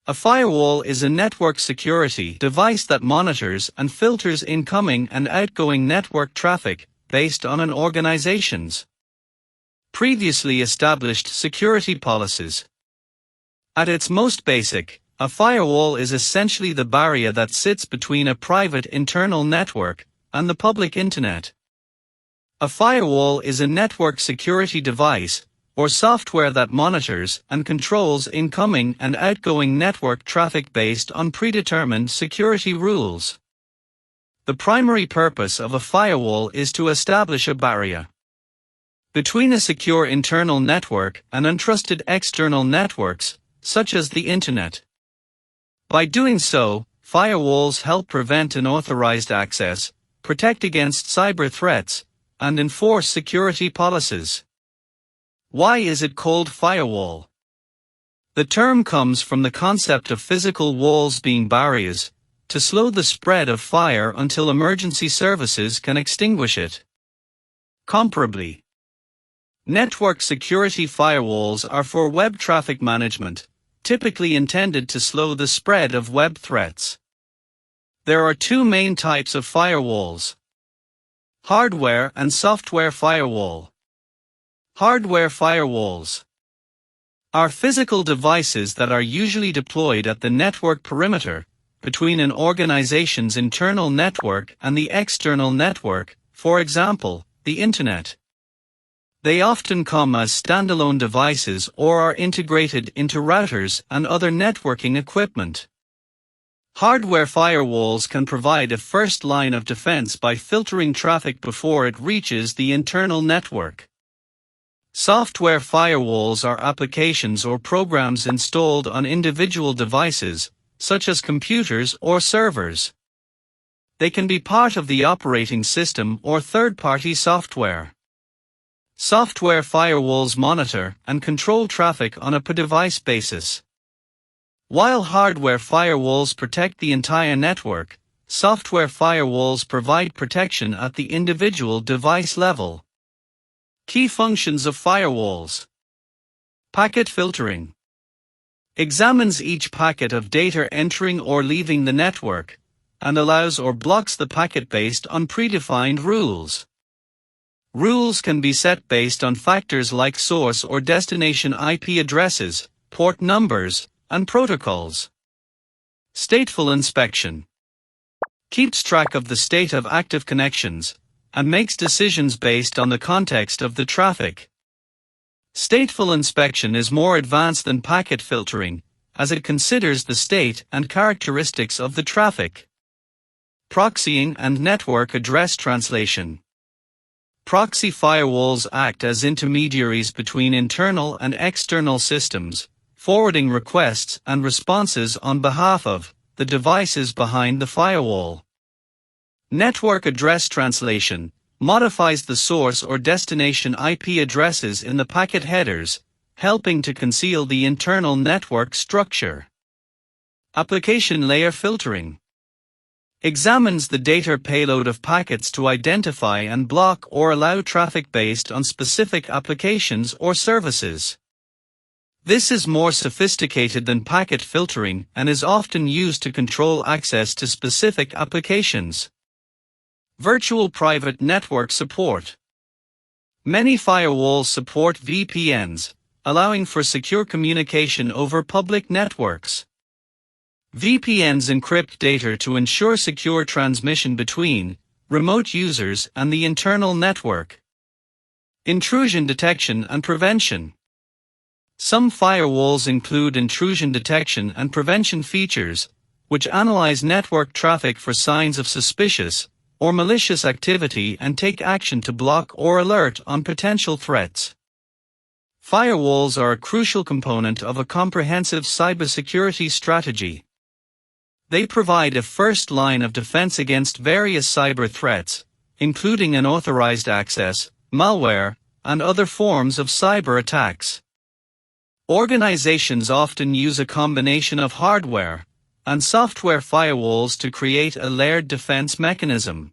A firewall is a network security device that monitors and filters incoming and outgoing network traffic based on an organization's previously established security policies. At its most basic, a firewall is essentially the barrier that sits between a private internal network and the public internet. A firewall is a network security device or software that monitors and controls incoming and outgoing network traffic based on predetermined security rules. The primary purpose of a firewall is to establish a barrier between a secure internal network and untrusted external networks, such as the Internet. By doing so, firewalls help prevent unauthorized access, protect against cyber threats, and enforce security policies. Why is it called firewall? The term comes from the concept of physical walls being barriers to slow the spread of fire until emergency services can extinguish it. Comparably, network security firewalls are for web traffic management, typically intended to slow the spread of web threats. There are two main types of firewalls: hardware and software firewall. Hardware firewalls are physical devices that are usually deployed at the network perimeter between an organization's internal network and the external network, for example, the Internet. They often come as standalone devices or are integrated into routers and other networking equipment. Hardware firewalls can provide a first line of defense by filtering traffic before it reaches the internal network. Software firewalls are applications or programs installed on individual devices, such as computers or servers. They can be part of the operating system or third-party software. Software firewalls monitor and control traffic on a per-device basis. While hardware firewalls protect the entire network, software firewalls provide protection at the individual device level. Key functions of firewalls. Packet filtering examines each packet of data entering or leaving the network, and allows or blocks the packet based on predefined rules. Rules can be set based on factors like source or destination IP addresses, port numbers, and protocols. Stateful inspection keeps track of the state of active connections and makes decisions based on the context of the traffic. Stateful inspection is more advanced than packet filtering, as it considers the state and characteristics of the traffic. Proxying and network address translation. Proxy firewalls act as intermediaries between internal and external systems, forwarding requests and responses on behalf of the devices behind the firewall. Network address translation modifies the source or destination IP addresses in the packet headers, helping to conceal the internal network structure. Application layer filtering examines the data payload of packets to identify and block or allow traffic based on specific applications or services. This is more sophisticated than packet filtering and is often used to control access to specific applications. Virtual private network support. Many firewalls support VPNs, allowing for secure communication over public networks. VPNs encrypt data to ensure secure transmission between remote users and the internal network. Intrusion detection and prevention. Some firewalls include intrusion detection and prevention features, which analyze network traffic for signs of suspicious or malicious activity and take action to block or alert on potential threats. Firewalls are a crucial component of a comprehensive cybersecurity strategy. They provide a first line of defense against various cyber threats, including unauthorized access, malware, and other forms of cyber attacks. Organizations often use a combination of hardware and software firewalls to create a layered defense mechanism.